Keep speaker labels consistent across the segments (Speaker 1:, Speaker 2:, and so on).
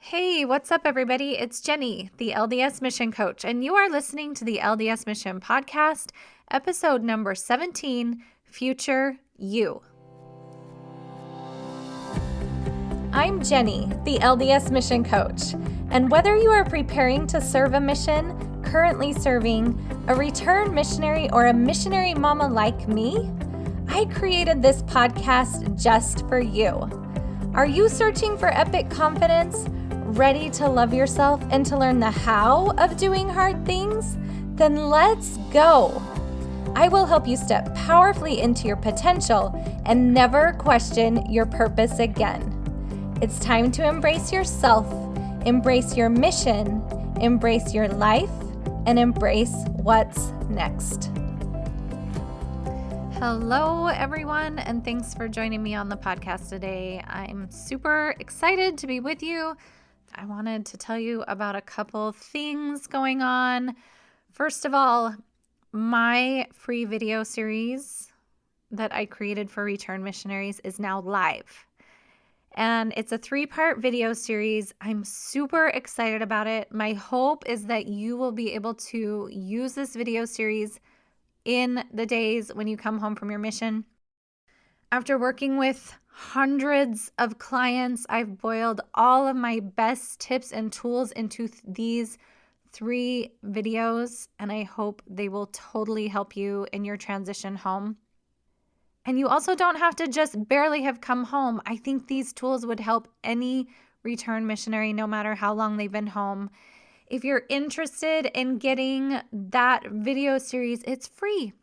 Speaker 1: Hey, what's up, everybody? It's Jenny, the LDS Mission Coach, and you are listening to the LDS Mission Podcast, episode number 17, Future You. I'm Jenny, the LDS Mission Coach, and whether you are preparing to serve a mission, currently serving, a return missionary, or a missionary mama like me, I created this podcast just for you. Are you searching for epic confidence? Ready to love yourself and to learn the how of doing hard things? Then let's go. I will help you step powerfully into your potential and never question your purpose again. It's time to embrace yourself, embrace your mission, embrace your life, and embrace what's next. Hello, everyone, and thanks for joining me on the podcast today. I'm super excited to be with you. I wanted to tell you about a couple things going on. First of all, my free video series that I created for return missionaries is now live. And it's a 3-part video series. I'm super excited about it. My hope is that you will be able to use this video series in the days when you come home from your mission. After working with hundreds of clients, I've boiled all of my best tips and tools into these 3 videos, and I hope they will totally help you in your transition home. And you also don't have to just barely have come home. I think these tools would help any return missionary, no matter how long they've been home. If you're interested in getting that video series, it's free.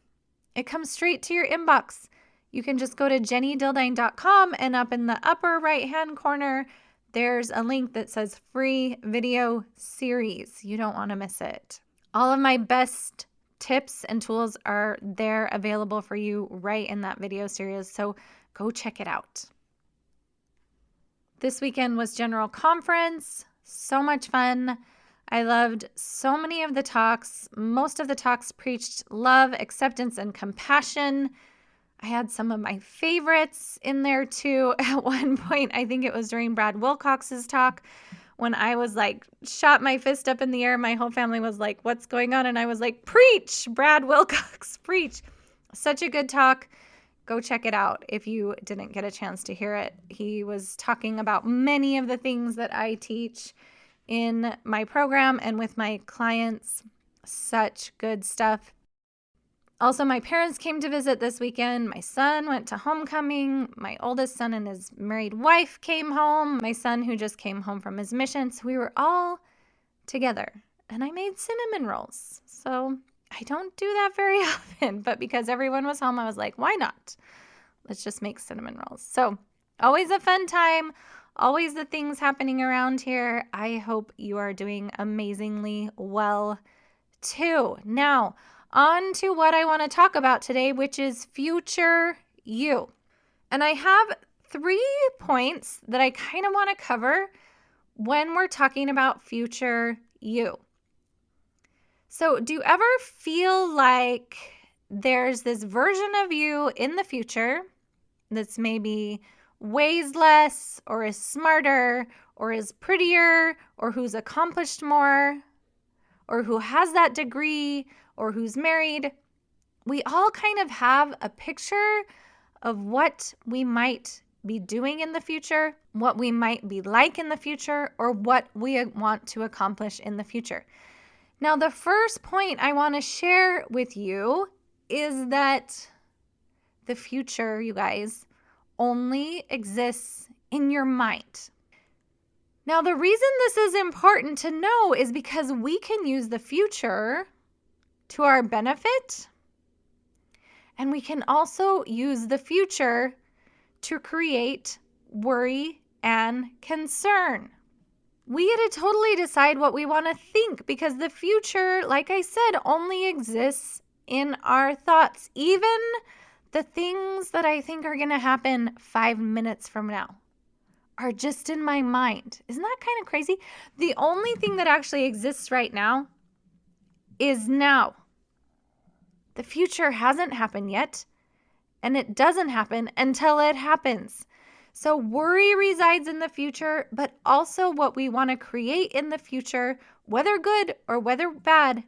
Speaker 1: It comes straight to your inbox. You can just go to jennydildine.com, and up in the upper right-hand corner, there's a link that says free video series. You don't want to miss it. All of my best tips and tools are there available for you right in that video series, so go check it out. This weekend was General Conference. So much fun. I loved so many of the talks. Most of the talks preached love, acceptance, and compassion. I had some of my favorites in there too. At one point, I think it was during Brad Wilcox's talk, when I was like, shot my fist up in the air, my whole family was like, what's going on? And I was like, preach, Brad Wilcox, preach. Such a good talk. Go check it out if you didn't get a chance to hear it. He was talking about many of the things that I teach in my program and with my clients. Such good stuff. Also, my parents came to visit this weekend. My son went to homecoming. My oldest son and his married wife came home. My son, who just came home from his mission. So we were all together. And I made cinnamon rolls. So I don't do that very often. But because everyone was home, I was like, why not? Let's just make cinnamon rolls. So always a fun time. Always the things happening around here. I hope you are doing amazingly well too. Now, on to what I want to talk about today, which is future you. And I have 3 points that I kind of want to cover when we're talking about future you. So, do you ever feel like there's this version of you in the future that's maybe weighs less, or is smarter, or is prettier, or who's accomplished more, or who has that degree, or who's married? We all kind of have a picture of what we might be doing in the future, what we might be like in the future, or what we want to accomplish in the future. Now, the first point I want to share with you is that the future, you guys, only exists in your mind. Now, the reason this is important to know is because we can use the future to our benefit, and we can also use the future to create worry and concern. We get to totally decide what we want to think, because the future, like I said, only exists in our thoughts. Even the things that I think are going to happen 5 minutes from now are just in my mind. Isn't that kind of crazy? The only thing that actually exists right now is now. The future hasn't happened yet, and it doesn't happen until it happens. So worry resides in the future, but also what we want to create in the future, whether good or whether bad,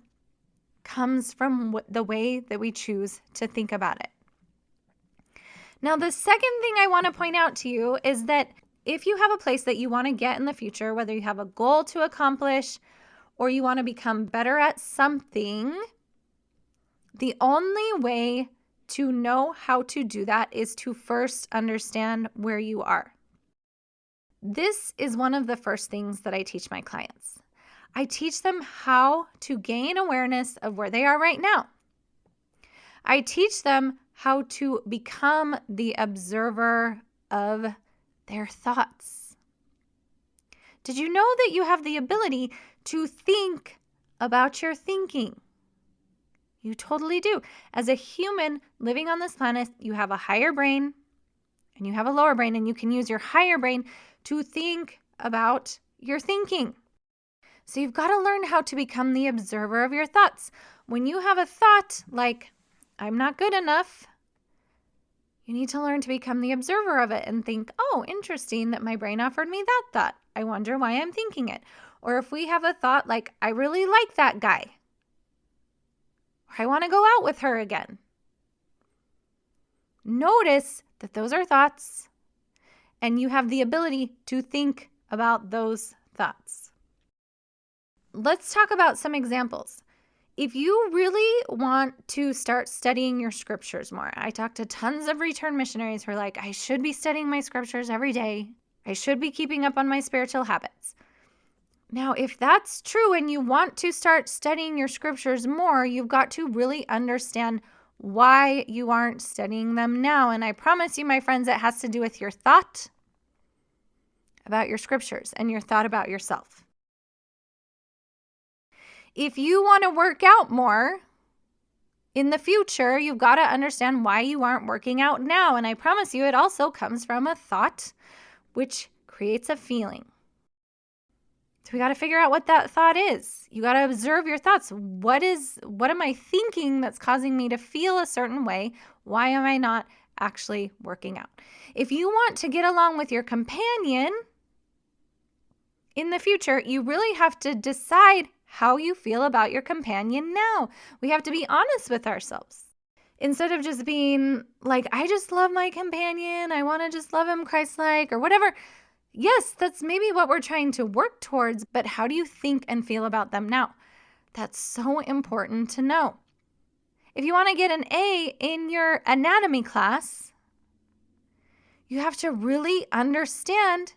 Speaker 1: comes from the way that we choose to think about it. Now, the second thing I want to point out to you is that if you have a place that you want to get in the future, whether you have a goal to accomplish or you want to become better at something, the only way to know how to do that is to first understand where you are. This is one of the first things that I teach my clients. I teach them how to gain awareness of where they are right now. I teach them how to become the observer of their thoughts. Did you know that you have the ability to think about your thinking? You totally do. As a human living on this planet, you have a higher brain and you have a lower brain, and you can use your higher brain to think about your thinking. So you've got to learn how to become the observer of your thoughts. When you have a thought like, I'm not good enough, you need to learn to become the observer of it and think, oh, interesting that my brain offered me that thought. I wonder why I'm thinking it. Or if we have a thought like, I really like that guy, or I want to go out with her again. Notice that those are thoughts, and you have the ability to think about those thoughts. Let's talk about some examples. If you really want to start studying your scriptures more, I talk to tons of return missionaries who are like, I should be studying my scriptures every day. I should be keeping up on my spiritual habits. Now, if that's true and you want to start studying your scriptures more, you've got to really understand why you aren't studying them now. And I promise you, my friends, it has to do with your thought about your scriptures and your thought about yourself. If you want to work out more in the future, you've got to understand why you aren't working out now. And I promise you, it also comes from a thought, which creates a feeling. So we got to figure out what that thought is. You got to observe your thoughts. What am I thinking that's causing me to feel a certain way? Why am I not actually working out? If you want to get along with your companion in the future, you really have to decide how you feel about your companion now. We have to be honest with ourselves. Instead of just being like, I just love my companion, I want to just love him Christ-like or whatever. Yes, that's maybe what we're trying to work towards, but how do you think and feel about them now? That's so important to know. If you want to get an A in your anatomy class, you have to really understand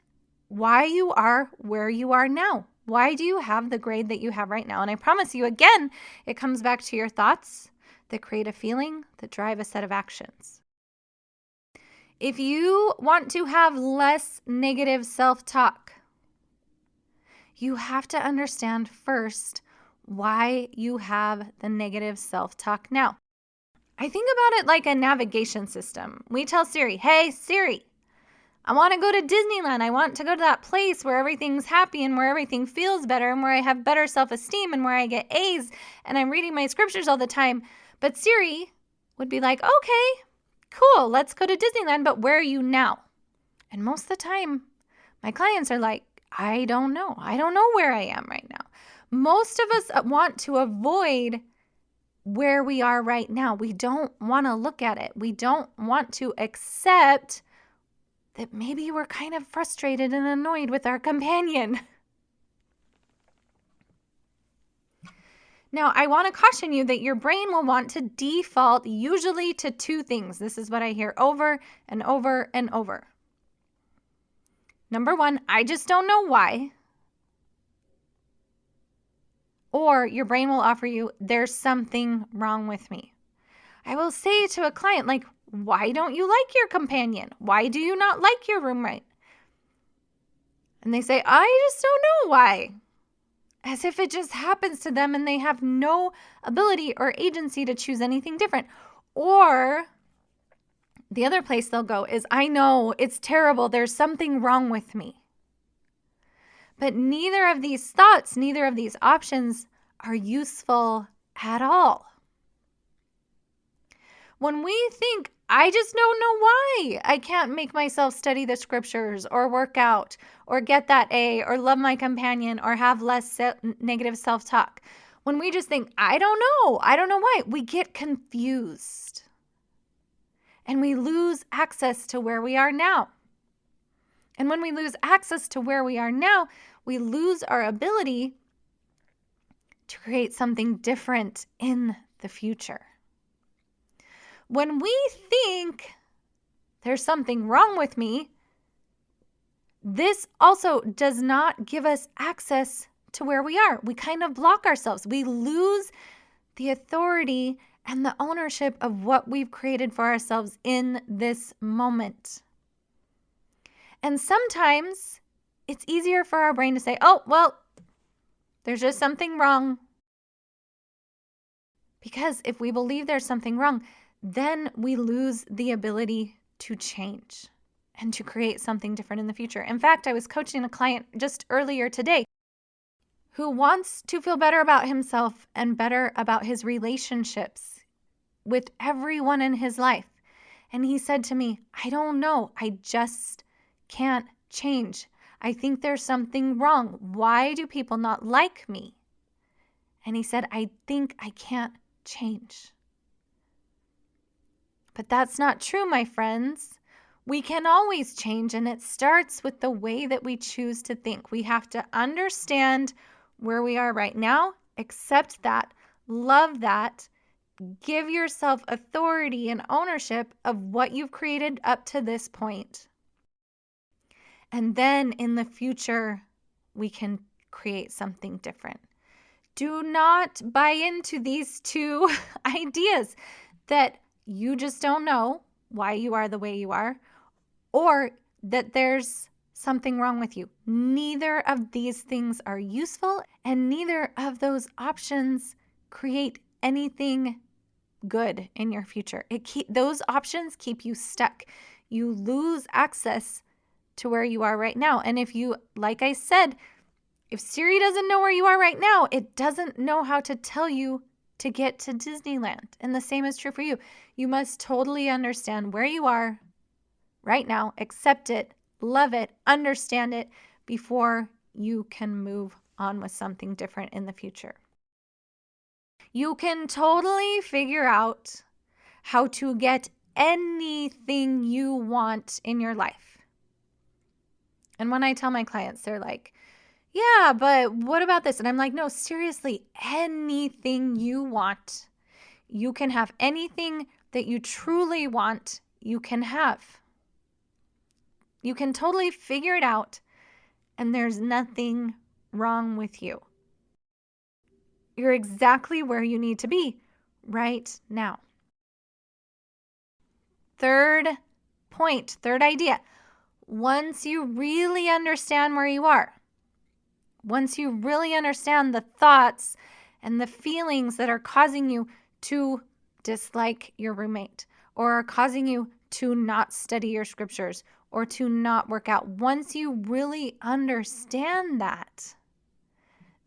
Speaker 1: why you are where you are now. Why do you have the grade that you have right now? And I promise you, again, it comes back to your thoughts that create a feeling that drive a set of actions. If you want to have less negative self-talk, you have to understand first why you have the negative self-talk now. I think about it like a navigation system. We tell Siri, hey, Siri, I want to go to Disneyland. I want to go to that place where everything's happy and where everything feels better and where I have better self-esteem and where I get A's and I'm reading my scriptures all the time. But Siri would be like, okay, cool, let's go to Disneyland, but where are you now? And most of the time, my clients are like, I don't know. I don't know where I am right now. Most of us want to avoid where we are right now. We don't want to look at it. We don't want to accept that maybe we're kind of frustrated and annoyed with our companion. Now, I want to caution you that your brain will want to default usually to two things. This is what I hear over and over and over. Number one, I just don't know why. Or your brain will offer you, there's something wrong with me. I will say to a client, like, why don't you like your companion? Why do you not like your roommate? And they say, I just don't know why. As if it just happens to them and they have no ability or agency to choose anything different. Or the other place they'll go is, I know, it's terrible. There's something wrong with me. But neither of these thoughts, neither of these options are useful at all. When we think, I just don't know why I can't make myself study the scriptures or work out or get that A or love my companion or have less negative self-talk. When we just think, I don't know why, we get confused and we lose access to where we are now. And when we lose access to where we are now, we lose our ability to create something different in the future. When we think there's something wrong with me, this also does not give us access to where we are. We kind of block ourselves. We lose the authority and the ownership of what we've created for ourselves in this moment. And sometimes it's easier for our brain to say, oh, well, there's just something wrong. Because if we believe there's something wrong, then we lose the ability to change and to create something different in the future. In fact, I was coaching a client just earlier today who wants to feel better about himself and better about his relationships with everyone in his life. And he said to me, I don't know, I just can't change. I think there's something wrong. Why do people not like me? And he said, I think I can't change. But that's not true, my friends. We can always change, and it starts with the way that we choose to think. We have to understand where we are right now, accept that, love that, give yourself authority and ownership of what you've created up to this point. And then in the future, we can create something different. Do not buy into these two ideas that you just don't know why you are the way you are, or that there's something wrong with you. Neither of these things are useful, and neither of those options create anything good in your future. Those options keep you stuck. You lose access to where you are right now. And if you, like I said, if Siri doesn't know where you are right now, it doesn't know how to tell you to get to Disneyland. And the same is true for you. You must totally understand where you are right now, accept it, love it, understand it before you can move on with something different in the future. You can totally figure out how to get anything you want in your life. And when I tell my clients, they're like, yeah, but what about this? And I'm like, no, seriously, anything you want. You can have anything that you truly want, you can have. You can totally figure it out, and there's nothing wrong with you. You're exactly where you need to be right now. Third point, third idea. Once you really understand where you are, once you really understand the thoughts and the feelings that are causing you to dislike your roommate or are causing you to not study your scriptures or to not work out, once you really understand that,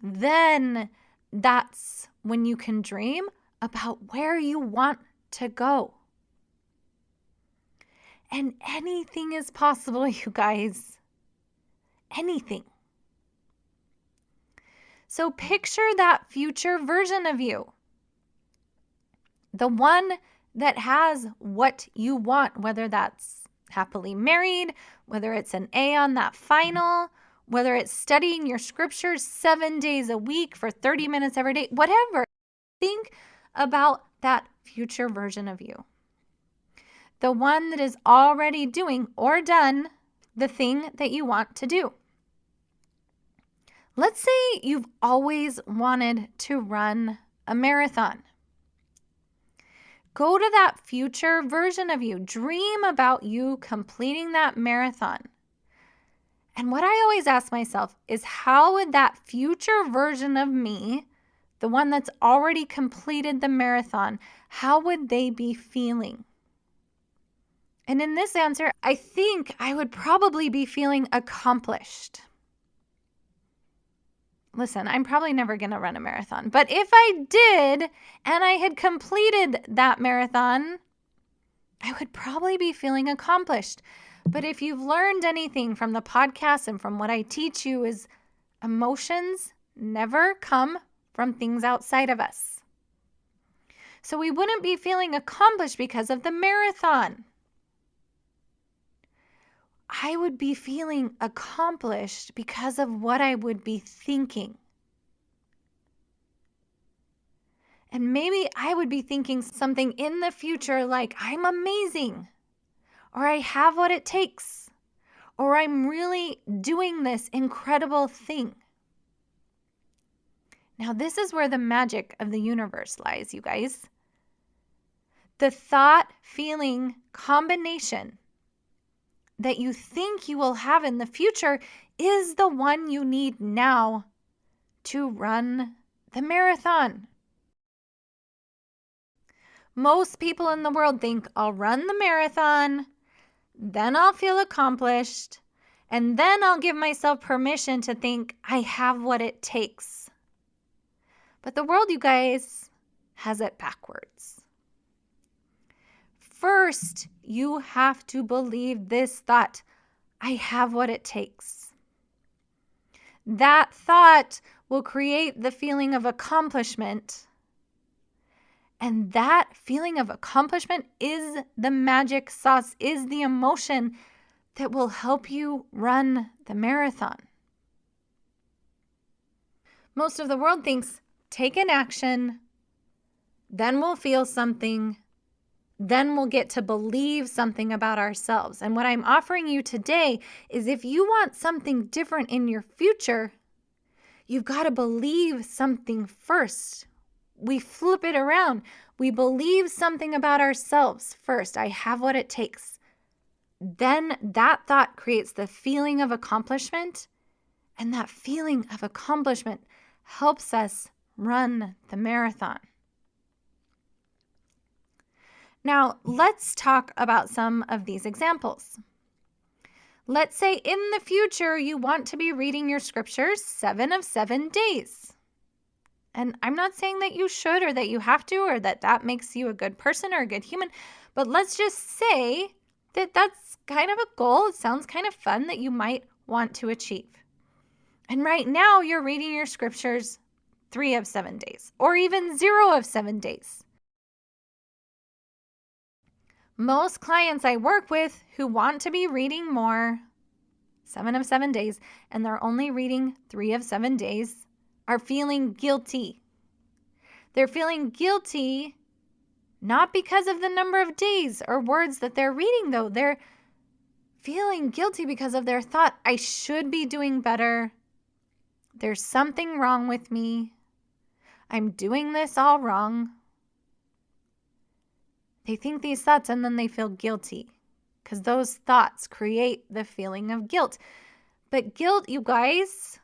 Speaker 1: then that's when you can dream about where you want to go. And anything is possible, you guys. Anything. So picture that future version of you. The one that has what you want, whether that's happily married, whether it's an A on that final, whether it's studying your scriptures 7 days a week for 30 minutes every day, whatever. Think about that future version of you. The one that is already doing or done the thing that you want to do. Let's say you've always wanted to run a marathon. Go to that future version of you. Dream about you completing that marathon. And what I always ask myself is, how would that future version of me, the one that's already completed the marathon, how would they be feeling? And in this answer, I think I would probably be feeling accomplished. Listen, I'm probably never going to run a marathon, but if I did and I had completed that marathon, I would probably be feeling accomplished. But if you've learned anything from the podcast and from what I teach you, is emotions never come from things outside of us. So we wouldn't be feeling accomplished because of the marathon. I would be feeling accomplished because of what I would be thinking. And maybe I would be thinking something in the future like, I'm amazing, or I have what it takes, or I'm really doing this incredible thing. Now, this is where the magic of the universe lies, you guys. The thought-feeling combination that you think you will have in the future is the one you need now to run the marathon. Most people in the world think, I'll run the marathon, then I'll feel accomplished, and then I'll give myself permission to think I have what it takes. But the world, you guys, has it backwards. First, you have to believe this thought, I have what it takes. That thought will create the feeling of accomplishment. And that feeling of accomplishment is the magic sauce, is the emotion that will help you run the marathon. Most of the world thinks, take an action, then we'll feel something, then we'll get to believe something about ourselves. And what I'm offering you today is if you want something different in your future, you've got to believe something first. We flip it around. We believe something about ourselves first. I have what it takes. Then that thought creates the feeling of accomplishment, and that feeling of accomplishment helps us run the marathon. Now, let's talk about some of these examples. Let's say in the future you want to be reading your scriptures 7 of 7 days. And I'm not saying that you should or that you have to or that makes you a good person or a good human, but let's just say that that's kind of a goal. It sounds kind of fun that you might want to achieve. And right now you're reading your scriptures 3 of 7 days or even 0 of 7 days. Most clients I work with who want to be reading more 7 of 7 days and they're only reading 3 of 7 days are feeling guilty. They're feeling guilty not because of the number of days or words that they're reading, though. They're feeling guilty because of their thought, I should be doing better. There's something wrong with me. I'm doing this all wrong. They think these thoughts and then they feel guilty because those thoughts create the feeling of guilt. But guilt, you guys,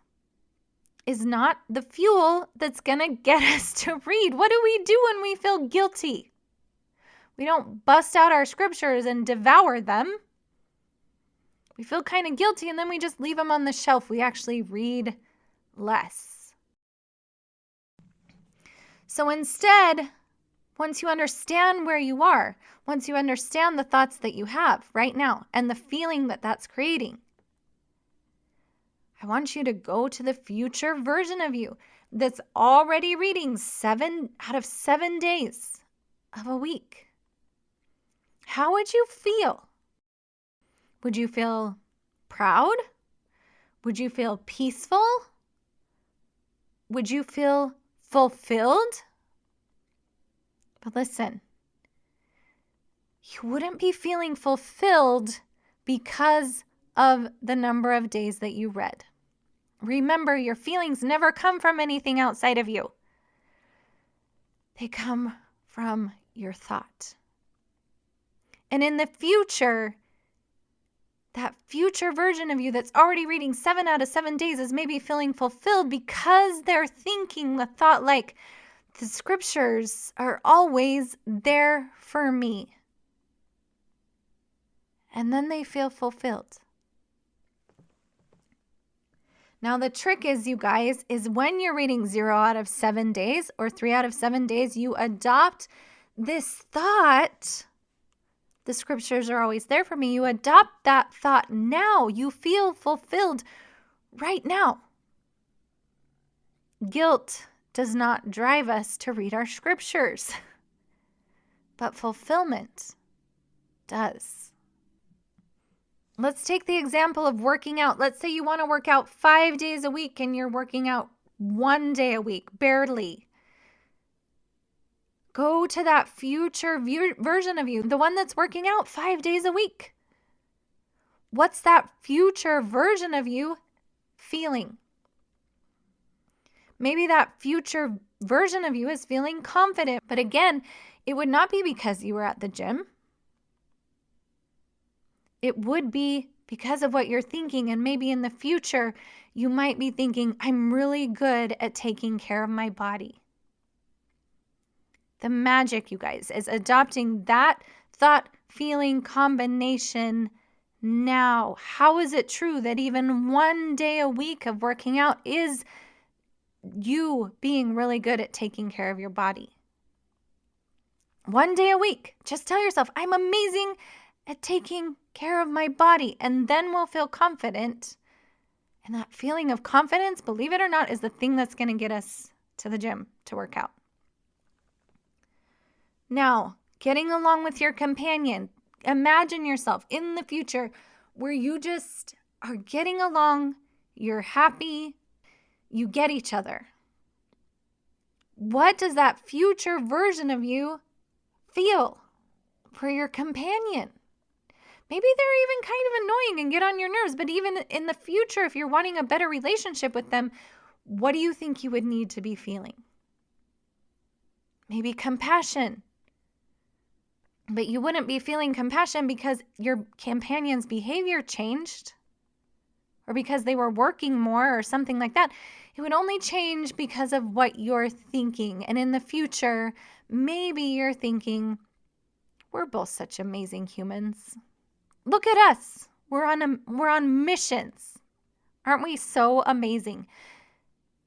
Speaker 1: is not the fuel that's going to get us to read. What do we do when we feel guilty? We don't bust out our scriptures and devour them. We feel kind of guilty and then we just leave them on the shelf. We actually read less. So instead, once you understand where you are, once you understand the thoughts that you have right now and the feeling that that's creating, I want you to go to the future version of you that's already reading 7 out of 7 days of a week. How would you feel? Would you feel proud? Would you feel peaceful? Would you feel fulfilled? But listen, you wouldn't be feeling fulfilled because of the number of days that you read. Remember, your feelings never come from anything outside of you. They come from your thought. And in the future, that future version of you that's already reading 7 out of 7 days is maybe feeling fulfilled because they're thinking the thought like, the scriptures are always there for me. And then they feel fulfilled. Now the trick is, you guys, is when you're reading 0 out of 7 days or 3 out of 7 days, you adopt this thought, The scriptures are always there for me. You adopt that thought now. You feel fulfilled right now. Guilt does not drive us to read our scriptures, but fulfillment does. Let's take the example of working out. Let's say you want to work out 5 days a week and you're working out 1 day a week, barely. Go to that future version of you, the one that's working out 5 days a week. What's that future version of you feeling? Maybe that future version of you is feeling confident, but again, it would not be because you were at the gym. It would be because of what you're thinking, and maybe in the future, you might be thinking, I'm really good at taking care of my body. The magic, you guys, is adopting that thought, feeling combination now. How is it true that even 1 day a week of working out is you being really good at taking care of your body? 1 day a week. Just tell yourself, I'm amazing at taking care of my body. And then we'll feel confident. And that feeling of confidence, believe it or not, is the thing that's going to get us to the gym to work out. Now, getting along with your companion. Imagine yourself in the future where you just are getting along, you're happy, you get each other. What does that future version of you feel for your companion? Maybe they're even kind of annoying and get on your nerves, but even in the future, if you're wanting a better relationship with them, what do you think you would need to be feeling? Maybe compassion. But you wouldn't be feeling compassion because your companion's behavior changed or because they were working more or something like that. It would only change because of what you're thinking. And in the future, maybe you're thinking, we're both such amazing humans. Look at us. We're on missions. Aren't we so amazing?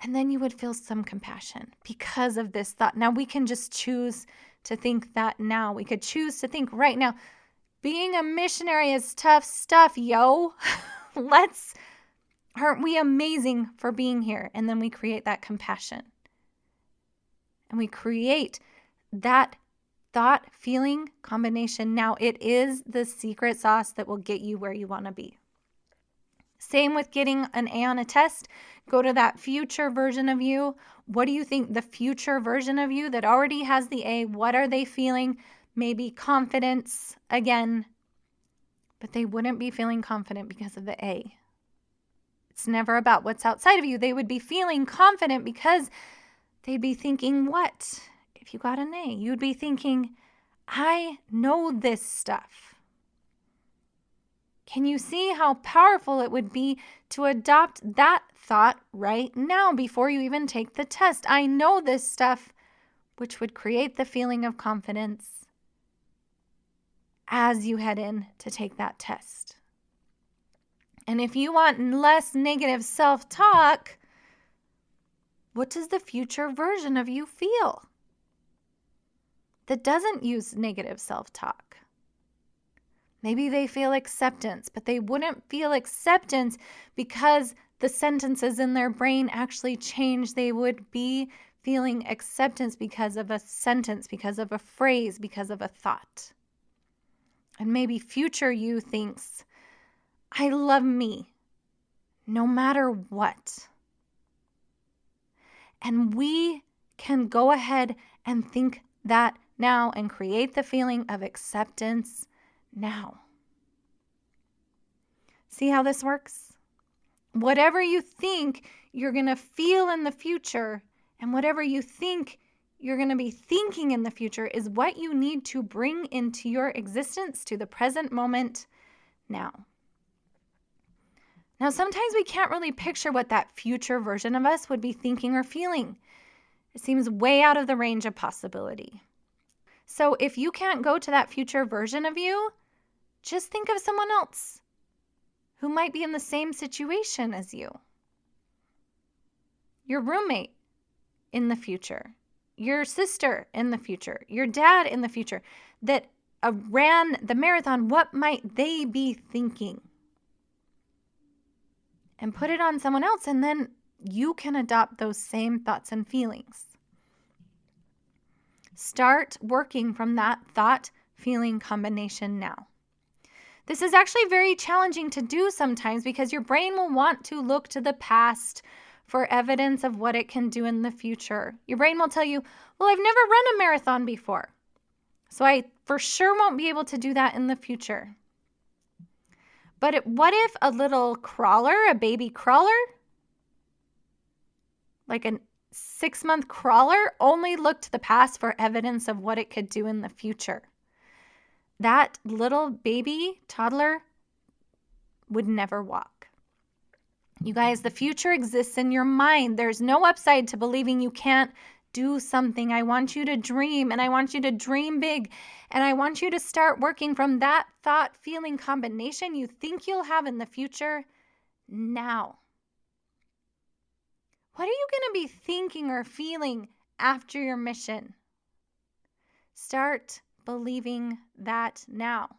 Speaker 1: And then you would feel some compassion because of this thought. Now we can just choose to think that now. We could choose to think right now, being a missionary is tough stuff, yo. Aren't we amazing for being here? And then we create that compassion. And we create that thought, feeling combination. Now it is the secret sauce that will get you where you want to be. Same with getting an A on a test. Go to that future version of you. What do you think the future version of you that already has the A, what are they feeling? Maybe confidence again, but they wouldn't be feeling confident because of the A. It's never about what's outside of you. They would be feeling confident because they'd be thinking, what? If you got an A, you'd be thinking, I know this stuff. Can you see how powerful it would be to adopt that thought right now before you even take the test? I know this stuff, which would create the feeling of confidence as you head in to take that test. And if you want less negative self-talk, what does the future version of you feel that doesn't use negative self-talk? Maybe they feel acceptance, but they wouldn't feel acceptance because the sentences in their brain actually change. They would be feeling acceptance because of a sentence, because of a phrase, because of a thought. And maybe future you thinks, I love me no matter what. And we can go ahead and think that now and create the feeling of acceptance now. See how this works? Whatever you think you're going to feel in the future and whatever you think you're going to be thinking in the future is what you need to bring into your existence to the present moment now. Now, sometimes we can't really picture what that future version of us would be thinking or feeling. It seems way out of the range of possibility. So if you can't go to that future version of you, just think of someone else who might be in the same situation as you. Your roommate in the future, your sister in the future, your dad in the future, that ran the marathon, what might they be thinking? And put it on someone else, and then you can adopt those same thoughts and feelings. Start working from that thought-feeling combination now. This is actually very challenging to do sometimes because your brain will want to look to the past for evidence of what it can do in the future. Your brain will tell you, well, I've never run a marathon before, so I for sure won't be able to do that in the future. But what if a little crawler, a baby crawler, like a 6-month crawler, only looked to the past for evidence of what it could do in the future? That little baby toddler would never walk. You guys, the future exists in your mind. There's no upside to believing you can't do something. I want you to dream, and I want you to dream big, and I want you to start working from that thought-feeling combination you think you'll have in the future now. What are you going to be thinking or feeling after your mission? Start believing that now.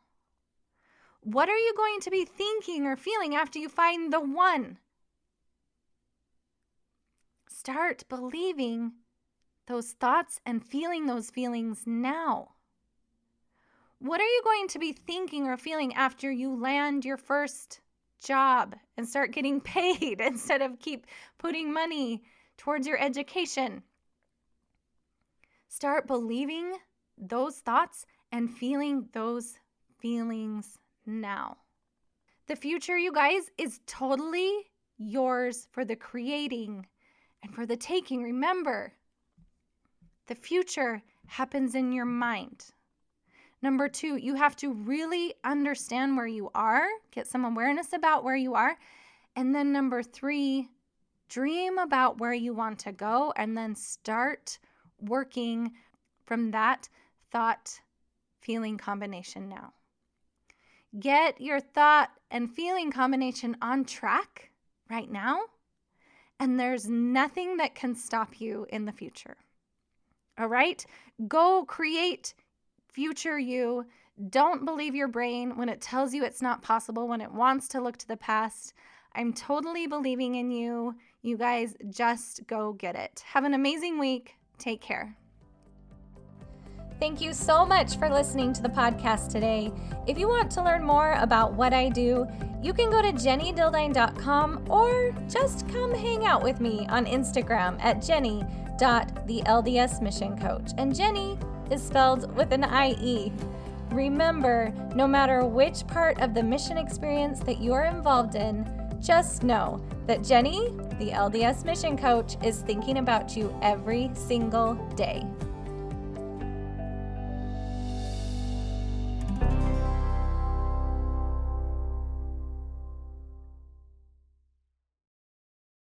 Speaker 1: What are you going to be thinking or feeling after you find the one? Start believing those thoughts and feeling those feelings now. What are you going to be thinking or feeling after you land your first job and start getting paid instead of keep putting money towards your education? Start believing those thoughts and feeling those feelings now. The future, you guys, is totally yours for the creating and for the taking. Remember, the future happens in your mind. Number 2, you have to really understand where you are, get some awareness about where you are. And then number 3, dream about where you want to go and then start working from that thought-feeling combination now. Get your thought and feeling combination on track right now, and there's nothing that can stop you in the future. All right? Go create future you. Don't believe your brain when it tells you it's not possible, when it wants to look to the past. I'm totally believing in you. You guys just go get it. Have an amazing week. Take care. Thank you so much for listening to the podcast today. If you want to learn more about what I do, you can go to jennydildine.com or just come hang out with me on Instagram at jenny.theldsmissioncoach. And Jenny is spelled with an I-E. Remember, no matter which part of the mission experience that you are involved in, just know that Jenny, the LDS Mission Coach, is thinking about you every single day.